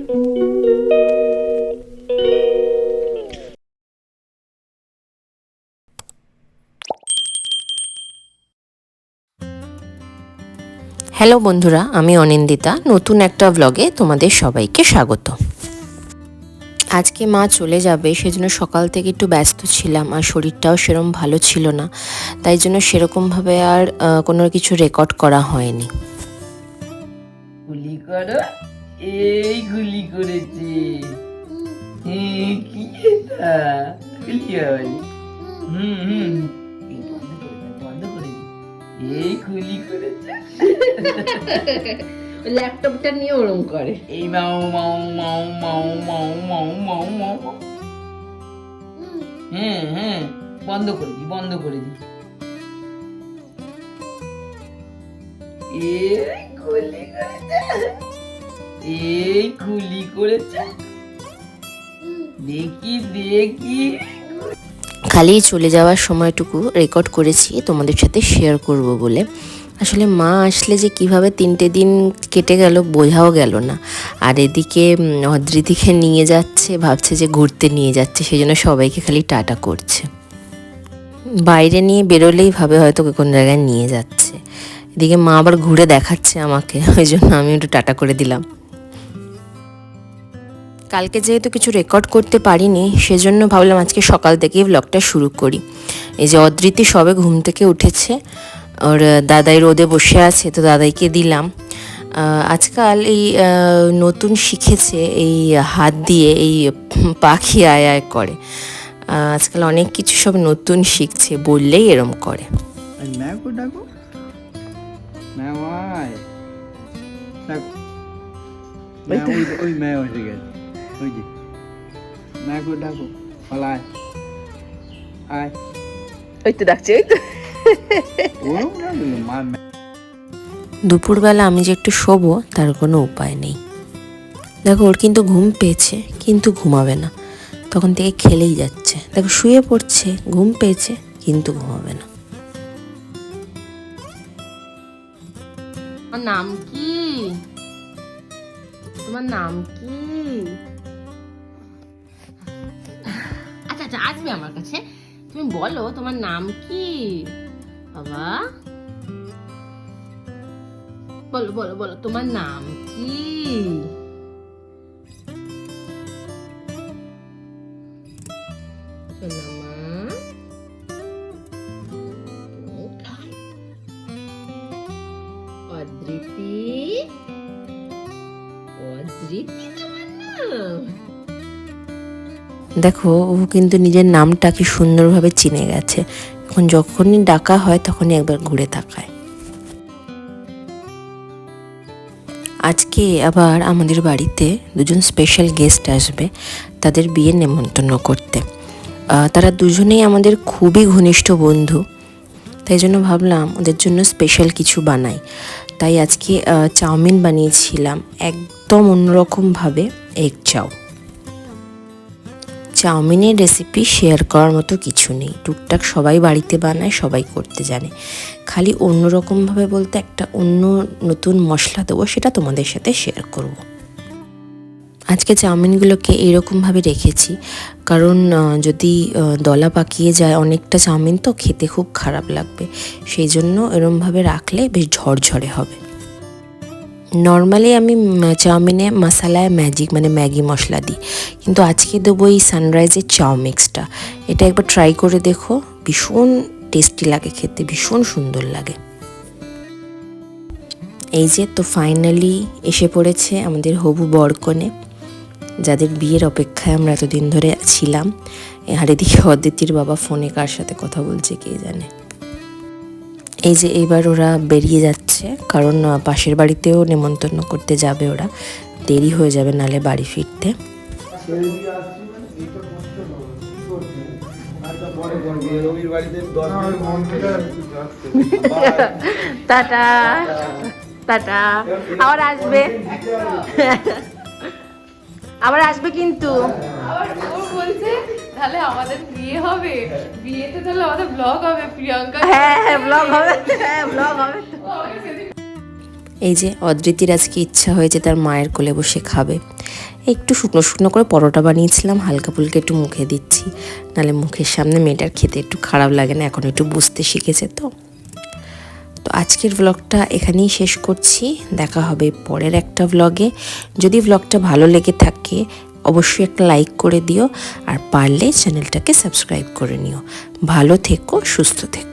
Hello বন্ধুরা, আমি অনিন্দিতা। নতুন একটা ব্লগে তোমাদের সবাইকে স্বাগত। আজকে মা চলে যাবে, সেজন্য সকাল থেকে একটু ব্যস্ত ছিলাম, আর শরীরটাও সেরকম ভালো ছিল না, তাই জন্য সেরকমভাবে আর কোনো কিছু রেকর্ড করা হয়নি। গুলি করো, এই গুলি করেছে। কি এটা গুলি হয়? বন্ধ করে দি। এই গুলি করেছে। ল্যাপটপটা নিয়ে ওরম করে, এই মাও মাও মাও মাও মাও মাও মাও মাও। হ্যাঁ, বন্ধ করে দি, বন্ধ করে দি। এই গুলি করেছে, এই গুলি করেছে। দেখি দেখি। খালি চলে যাওয়ার সময়টুকু রেকর্ড করেছি তোমাদের সাথে শেয়ার করব বলে। আসলে মা আসলে যে কিভাবে 3টে দিন কেটে গেল বোঝাও গেল না। আর এদিকে অদ্রিতিকে নিয়ে যাচ্ছে, ভাবছে যে ঘুরতে নিয়ে যাচ্ছে, সেই জন্য সবাইকে খালি টাটা করছে। বাইরে নিয়ে বেরোলেই ভাবে হয়তো কোন জায়গায় নিয়ে যাচ্ছে। এদিকে মা আবার ঘুরে দেখাচ্ছে আমাকে, ওই জন্য আমি একটু টাটা করে দিলাম। কালকে যেহেতু কিছু রেকর্ড করতে পারিনি, সেজন্য ভাবলাম আজকে সকাল থেকেই ব্লগটা শুরু করি। এই যে অদ্রিতি সবে ঘুম থেকে উঠেছে, ওর দাদাই রোদে বসে আছে, তো দাদাইকে দিলাম। আজকাল এই নতুন শিখেছে এই হাত দিয়ে এই পাখি আয় আয় করে। আজকাল অনেক কিছু সব নতুন শিখছে, বললেই এরম করে। ম্যাও ডাকো, ম্যাও আয় ডাকো। ওই ম্যাও এসে গেছে, ওই যে ম্যাও ডাকো, পালায় আয়। ওই তো ডাকছে, ওই তো। দুপুরবেলা আমি যে একটু শোবো তার কোনো উপায় নেই। দেখো ওর কিন্তু ঘুম পেয়েছে, কিন্তু ঘুমাবে না, তখন থেকে খেলেই যাচ্ছে। দেখো শুয়ে পড়ছে, ঘুম পেয়েছে, কিন্তু ঘুমাবে না। তোমার নাম কি? তোমার নাম কি? আচ্ছা আচ্ছা, আসবে আমার কাছে। তুমি বলো তোমার নাম কি বাবা? বলো বলো বলো, তোমার নাম কি? অদ্রিতি, অদ্রিতি তোমার নাম। দেখো ও কিন্তু নিজের নামটা কি সুন্দরভাবে চিনে গেছে। এখন যখনই ডাকা হয় তখনই একবার ঘুরে তাকায়। আজকে আবার আমাদের বাড়িতে দুজন স্পেশাল গেস্ট আসবে, তাদের বিয়ে নেমন্তন্ন করতে। তারা দুজনেই আমাদের খুবই ঘনিষ্ঠ বন্ধু, তাই জন্য ভাবলাম ওদের জন্য স্পেশাল কিছু বানাই। তাই আজকে চাউমিন বানিয়েছিলাম, একদম অন্যরকমভাবে এগ চাউ। চাউমিনের রেসিপি শেয়ার করার মতো কিছু নেই, টুকটাক সবাই বাড়িতে বানায়, সবাই করতে জানে। খালি অন্যরকমভাবে বলতে একটা অন্য নতুন মশলা দেবো, সেটা তোমাদের সাথে শেয়ার করব। আজকে চাউমিনগুলোকে এইরকমভাবে রেখেছি, কারণ যদি দলা পাকিয়ে যায় অনেকটা চাউমিন তো খেতে খুব খারাপ লাগবে, সেই জন্য এরমভাবে রাখলে বেশ ঝরঝরে হবে। নর্মালি আমি চাউমিনে মশলায় ম্যাজিক মানে ম্যাগি মশলা দিই, কিন্তু আজকে দেবো এই সানরাইজের চাউ মিক্সটা। এটা একবার ট্রাই করে দেখো, ভীষণ টেস্টি লাগে খেতে, ভীষণ সুন্দর লাগে। এই যে তো ফাইনালি এসে পড়েছে আমাদের হবু বরকনে, যাদের বিয়ের অপেক্ষায় আমরা এতদিন ধরে ছিলাম। আর এদিকে অদিতির বাবা ফোনে কার সাথে কথা বলছে কে জানে। এই যে এবার ওরা বেরিয়ে যাচ্ছে, কারণ পাশের বাড়িতেও নেমন্তন্ন করতে যাবে ওরা, দেরি হয়ে যাবে নালে বাড়ি ফিরতে। টাটা টাটা, আবার আসবে, আবার আসবে কিন্তু। আবার ও বলছে তাহলে আমাদের বিয়ে হবে, বিয়েতে তাহলে আমাদের ব্লগ হবে প্রিয়াঙ্কা। হ্যাঁ ব্লগ হবে, হ্যাঁ ব্লগ হবে। এই যে অদ্রিতির আজকে ইচ্ছা হয়েছে তার মায়ের কোলে বসে খাবে। একটু শুকনো শুকনো করে পরোটা বানিয়েছিলাম, হালকা ফুলকা একটু মুখে দিচ্ছি, নাহলে মুখের সামনে মেয়েটার খেতে একটু খারাপ লাগে না, এখন একটু বুঝতে শিখেছে তো। তো আজকের ব্লগটা এখানেই শেষ করছি, দেখা হবে পরের একটা ব্লগে। যদি ব্লগটা ভালো লেগে থাকে অবশ্যই একটা লাইক করে দিও, আর পারলে চ্যানেলটাকে সাবস্ক্রাইব করে নিও। ভালো থেকো, সুস্থ থেকো।